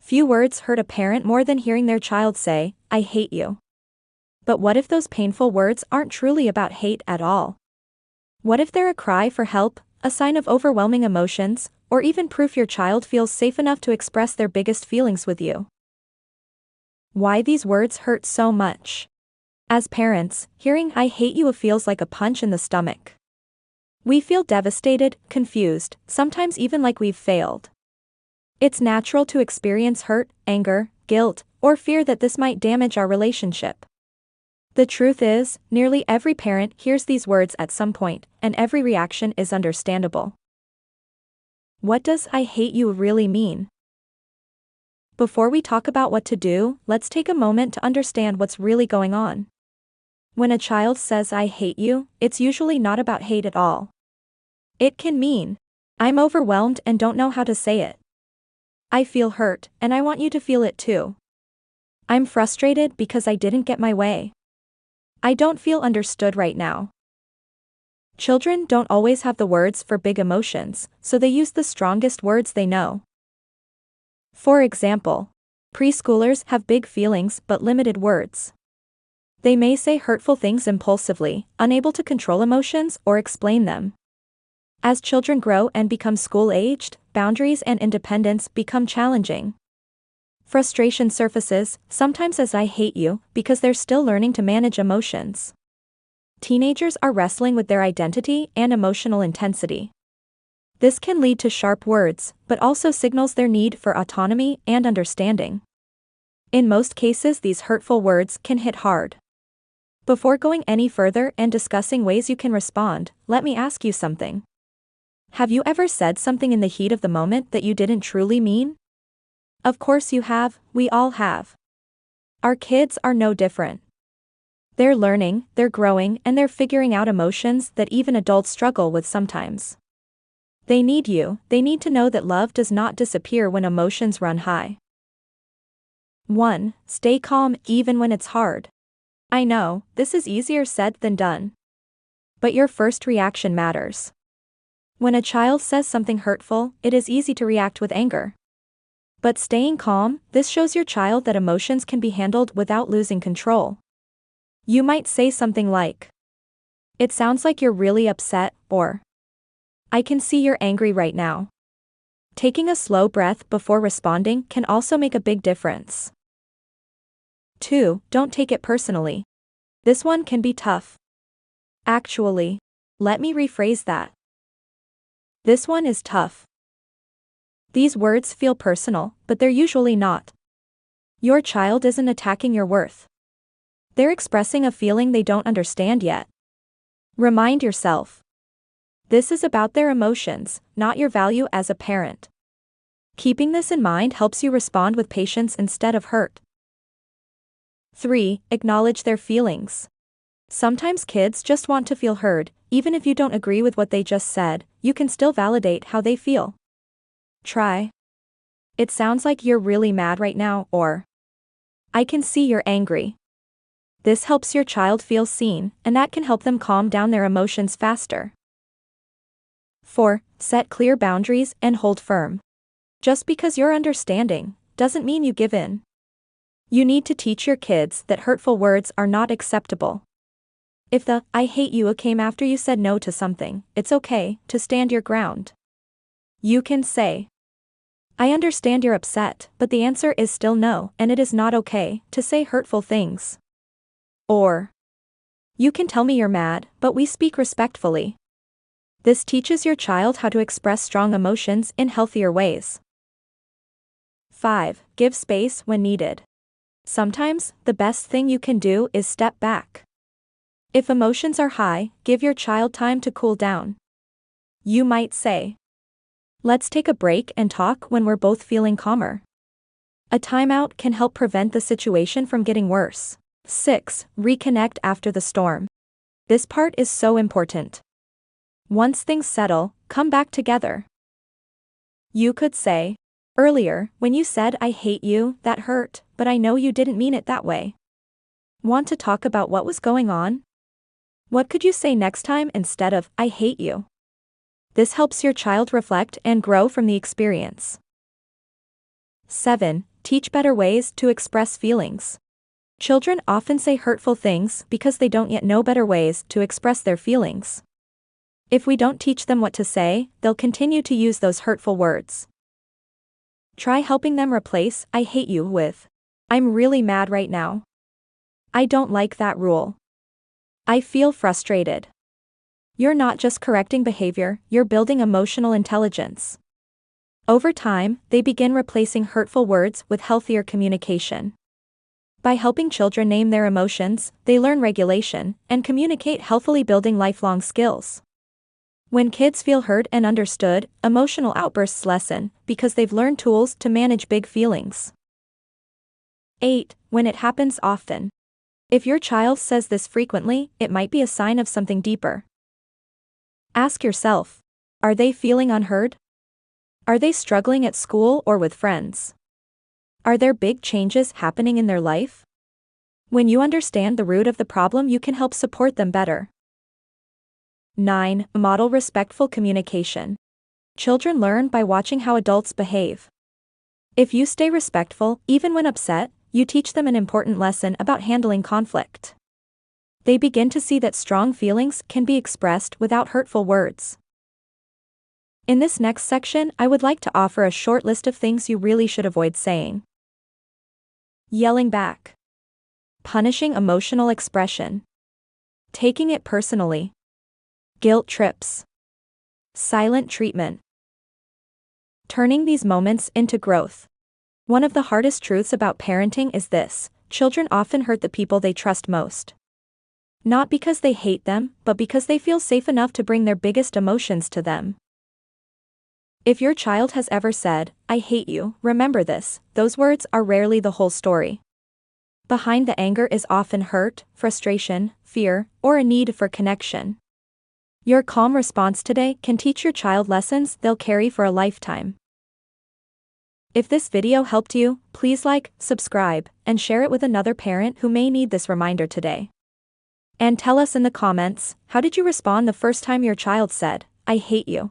Few words hurt a parent more than hearing their child say, "I hate you." But what if those painful words aren't truly about hate at all? What if they're a cry for help, a sign of overwhelming emotions, or even proof your child feels safe enough to express their biggest feelings with you? Why these words hurt so much? As parents, hearing "I hate you" feels like a punch in the stomach. We feel devastated, confused, sometimes even like we've failed. It's natural to experience hurt, anger, guilt, or fear that this might damage our relationship. The truth is, nearly every parent hears these words at some point, and every reaction is understandable. What does "I hate you" really mean? Before we talk about what to do, let's take a moment to understand what's really going on. When a child says "I hate you," it's usually not about hate at all. It can mean, "I'm overwhelmed and don't know how to say it. I feel hurt, and I want you to feel it too. I'm frustrated because I didn't get my way. I don't feel understood right now." Children don't always have the words for big emotions, so they use the strongest words they know. For example, preschoolers have big feelings but limited words. They may say hurtful things impulsively, unable to control emotions or explain them. As children grow and become school-aged, boundaries and independence become challenging. Frustration surfaces, sometimes as "I hate you," because they're still learning to manage emotions. Teenagers are wrestling with their identity and emotional intensity. This can lead to sharp words, but also signals their need for autonomy and understanding. In most cases, these hurtful words can hit hard. Before going any further and discussing ways you can respond, let me ask you something. Have you ever said something in the heat of the moment that you didn't truly mean? Of course you have, we all have. Our kids are no different. They're learning, they're growing, and they're figuring out emotions that even adults struggle with sometimes. They need you, they need to know that love does not disappear when emotions run high. 1. Stay calm even when it's hard. I know, this is easier said than done. But your first reaction matters. When a child says something hurtful, it is easy to react with anger. But staying calm, this shows your child that emotions can be handled without losing control. You might say something like, "It sounds like you're really upset," or, "I can see you're angry right now." Taking a slow breath before responding can also make a big difference. 2. Don't take it personally. This one can be tough. Actually, let me rephrase that. This one is tough. These words feel personal, but they're usually not. Your child isn't attacking your worth. They're expressing a feeling they don't understand yet. Remind yourself. This is about their emotions, not your value as a parent. Keeping this in mind helps you respond with patience instead of hurt. 3. Acknowledge their feelings. Sometimes kids just want to feel heard, even if you don't agree with what they just said, you can still validate how they feel. Try, "It sounds like you're really mad right now," or, "I can see you're angry." This helps your child feel seen, and that can help them calm down their emotions faster. 4. Set clear boundaries and hold firm. Just because you're understanding, doesn't mean you give in. You need to teach your kids that hurtful words are not acceptable. If the "I hate you" came after you said no to something, it's okay to stand your ground. You can say, "I understand you're upset, but the answer is still no, and it is not okay to say hurtful things." Or, "You can tell me you're mad, but we speak respectfully." This teaches your child how to express strong emotions in healthier ways. 5. Give space when needed. Sometimes, the best thing you can do is step back. If emotions are high, give your child time to cool down. You might say, "Let's take a break and talk when we're both feeling calmer." A timeout can help prevent the situation from getting worse. 6. Reconnect after the storm. This part is so important. Once things settle, come back together. You could say, "Earlier, when you said 'I hate you,' that hurt, but I know you didn't mean it that way. Want to talk about what was going on? What could you say next time instead of 'I hate you'?" This helps your child reflect and grow from the experience. 7. Teach better ways to express feelings. Children often say hurtful things because they don't yet know better ways to express their feelings. If we don't teach them what to say, they'll continue to use those hurtful words. Try helping them replace "I hate you" with "I'm really mad right now." "I don't like that rule." "I feel frustrated." You're not just correcting behavior, you're building emotional intelligence. Over time, they begin replacing hurtful words with healthier communication. By helping children name their emotions, they learn regulation and communicate healthily, building lifelong skills. When kids feel heard and understood, emotional outbursts lessen because they've learned tools to manage big feelings. 8. When it happens often. If your child says this frequently, it might be a sign of something deeper. Ask yourself, are they feeling unheard? Are they struggling at school or with friends? Are there big changes happening in their life? When you understand the root of the problem, you can help support them better. 9. Model respectful communication. Children learn by watching how adults behave. If you stay respectful, even when upset, you teach them an important lesson about handling conflict. They begin to see that strong feelings can be expressed without hurtful words. In this next section, I would like to offer a short list of things you really should avoid saying. Yelling back. Punishing emotional expression. Taking it personally. Guilt trips. Silent treatment. Turning these moments into growth. One of the hardest truths about parenting is this: children often hurt the people they trust most. Not because they hate them, but because they feel safe enough to bring their biggest emotions to them. If your child has ever said, "I hate you," remember this: those words are rarely the whole story. Behind the anger is often hurt, frustration, fear, or a need for connection. Your calm response today can teach your child lessons they'll carry for a lifetime. If this video helped you, please like, subscribe, and share it with another parent who may need this reminder today. And tell us in the comments, how did you respond the first time your child said, "I hate you"?